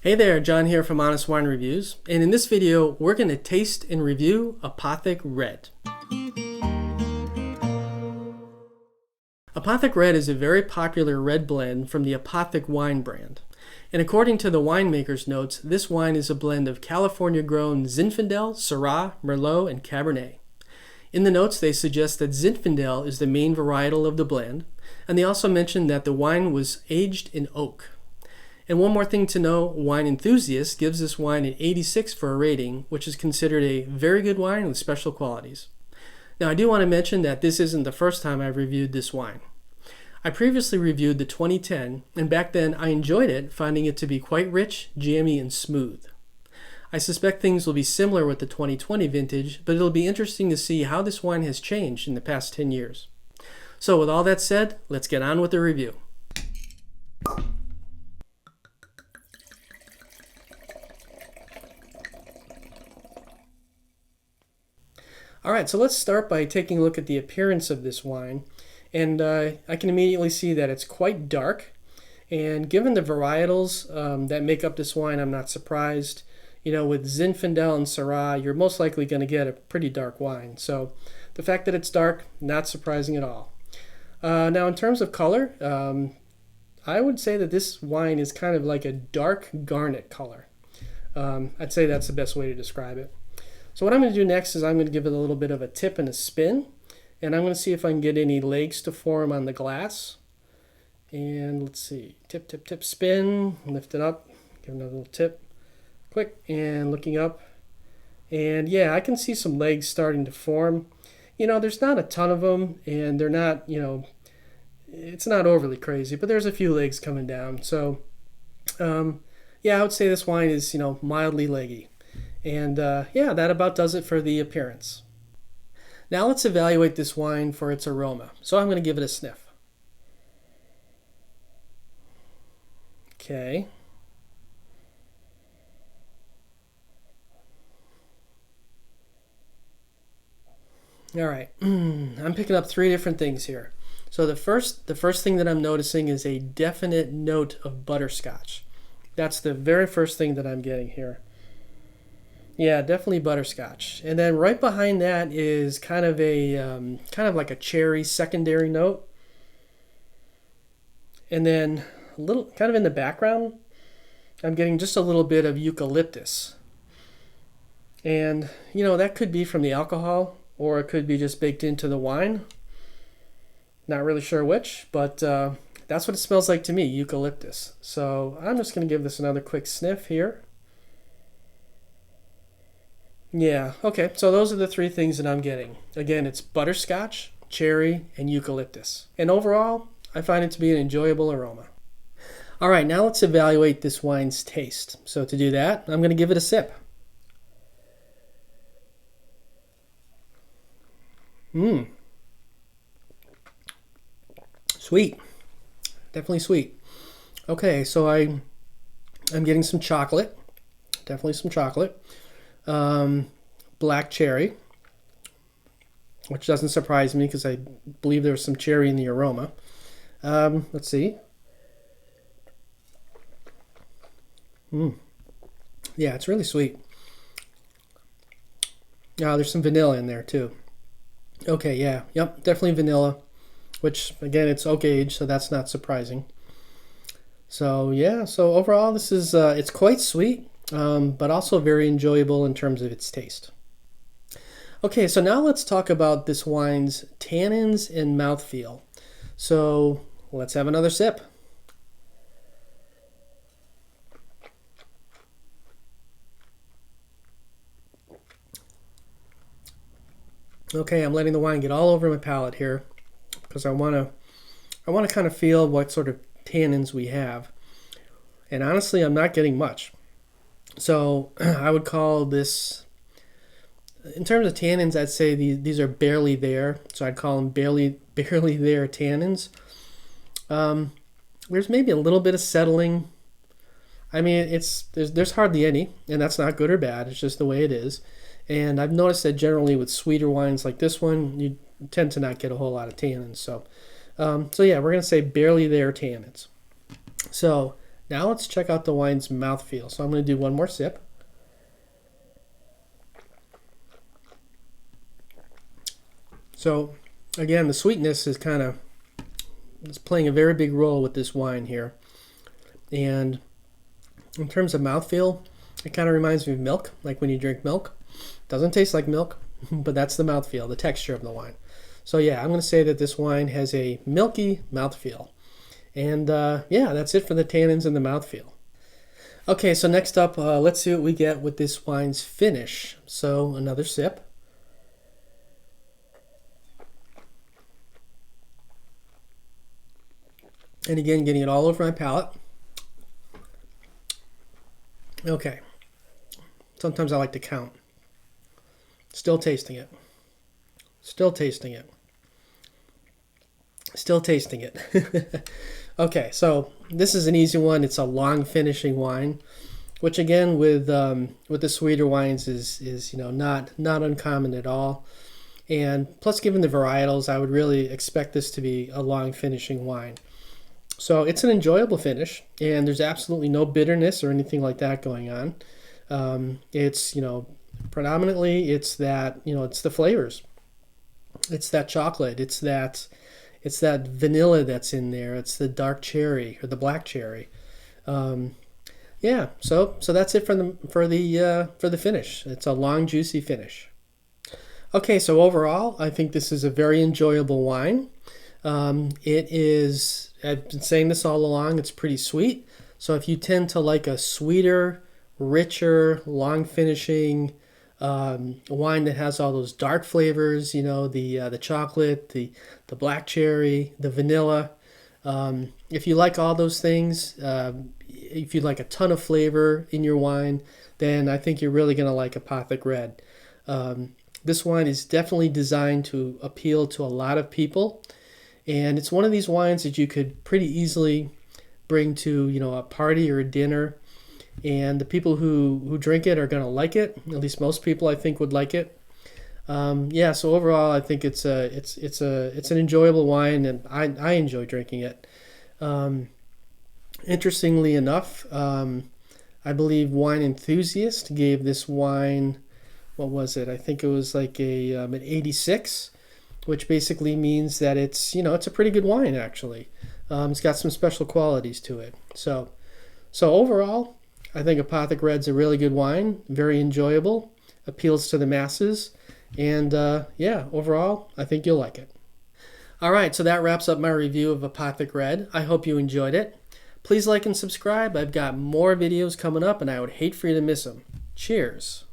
Hey there, John here from Honest Wine Reviews, and in this video we're going to taste and review Apothic Red. Apothic Red is a very popular red blend from the Apothic wine brand, and according to the winemaker's notes, this wine is a blend of California-grown Zinfandel, Syrah, Merlot, and Cabernet. In the notes they suggest that Zinfandel is the main varietal of the blend, and they also mention that the wine was aged in oak. And one more thing to know, Wine Enthusiast gives this wine an 86 for a rating, which is considered a very good wine with special qualities. Now I do want to mention that this isn't the first time I've reviewed this wine. I previously reviewed the 2010, and back then I enjoyed it, finding it to be quite rich, jammy, and smooth. I suspect things will be similar with the 2020 vintage, but it'll be interesting to see how this wine has changed in the past 10 years. So with all that said, let's get on with the review. Alright, so let's start by taking a look at the appearance of this wine. And I can immediately see that it's quite dark. And given the varietals that make up this wine, I'm not surprised. You know, with Zinfandel and Syrah, you're most likely going to get a pretty dark wine. So the fact that it's dark, not surprising at all. Now in terms of color, I would say that this wine is kind of like a dark garnet color. I'd say that's the best way to describe it. So what I'm going to do next is I'm going to give it a little bit of a tip and a spin, and I'm going to see if I can get any legs to form on the glass. And let's see, tip, tip, tip, spin, lift it up, give another little tip, quick, and looking up. And yeah, I can see some legs starting to form. You know, there's not a ton of them, and they're not, you know, it's not overly crazy, but there's a few legs coming down. So yeah, I would say this wine is, you know, mildly leggy. And yeah, that about does it for the appearance. Now let's evaluate this wine for its aroma. So I'm going to give it a sniff. Okay. All right. I'm picking up three different things here. So the first thing that I'm noticing is a definite note of butterscotch. That's the very first thing that I'm getting here. Yeah, definitely butterscotch. And then right behind that is kind of like a cherry secondary note. And then a little, kind of in the background, I'm getting just a little bit of eucalyptus. And, you know, that could be from the alcohol, or it could be just baked into the wine. Not really sure which, but that's what it smells like to me, eucalyptus. So I'm just going to give this another quick sniff here. Yeah, okay, so those are the three things that I'm getting. Again, it's butterscotch, cherry, and eucalyptus. And overall, I find it to be an enjoyable aroma. All right, now let's evaluate this wine's taste. So to do that, I'm going to give it a sip. Sweet. Definitely sweet. Okay, so I'm getting some chocolate. Definitely some chocolate. Black cherry, which doesn't surprise me because I believe there's some cherry in the aroma. Let's see. Yeah, it's really sweet. There's some vanilla in there too. Okay, yeah, yep, definitely vanilla, which again, it's oak age, so that's not surprising. So yeah, so overall this is it's quite sweet. But also very enjoyable in terms of its taste. Okay, so now let's talk about this wine's tannins and mouthfeel. So let's have another sip. Okay, I'm letting the wine get all over my palate here because I want to kind of feel what sort of tannins we have. And honestly, I'm not getting much. So I would call this, in terms of tannins, I'd say these are barely there. So I'd call them barely there tannins. There's maybe a little bit of settling. I mean, there's hardly any, and that's not good or bad. It's just the way it is. And I've noticed that generally with sweeter wines like this one, you tend to not get a whole lot of tannins. So yeah, we're going to say barely there tannins. So Now let's check out the wine's mouthfeel. So I'm going to do one more sip. So again, the sweetness is it's playing a very big role with this wine here. And in terms of mouthfeel, it kind of reminds me of milk, like when you drink milk. Doesn't taste like milk, but that's the mouthfeel, the texture of the wine. So yeah, I'm going to say that this wine has a milky mouthfeel. And yeah, that's it for the tannins and the mouthfeel. Okay, so next up, let's see what we get with this wine's finish. So another sip. And again, getting it all over my palate. Okay. Sometimes I like to count. Still tasting it. Still tasting it. Still tasting it. Okay, so this is an easy one. It's a long finishing wine, which again with the sweeter wines is not uncommon at all. And plus, given the varietals, I would really expect this to be a long finishing wine. So it's an enjoyable finish, and there's absolutely no bitterness or anything like that going on. It's predominantly it's that it's the flavors. It's that chocolate. It's that vanilla that's in there. It's the dark cherry or the black cherry. Yeah. So that's it for the finish. It's a long, juicy finish. Okay. So overall, I think this is a very enjoyable wine. It is. I've been saying this all along. It's pretty sweet. So if you tend to like a sweeter, richer, long finishing wine that has all those dark flavors, the chocolate, the black cherry, the vanilla. If you like all those things, if you like a ton of flavor in your wine, then I think you're really going to like Apothic Red. This wine is definitely designed to appeal to a lot of people. And it's one of these wines that you could pretty easily bring to, a party or a dinner. And the people who drink it are going to like it. At least most people, I think, would like it. Yeah, so overall, I think it's an enjoyable wine, and I enjoy drinking it. Interestingly enough, I believe Wine Enthusiast gave this wine, what was it? I think it was like an 86. Which basically means that it's a pretty good wine actually. It's got some special qualities to it. So overall, I think Apothic Red's a really good wine, very enjoyable, appeals to the masses, and yeah, overall, I think you'll like it. All right, so that wraps up my review of Apothic Red. I hope you enjoyed it. Please like and subscribe. I've got more videos coming up, and I would hate for you to miss them. Cheers.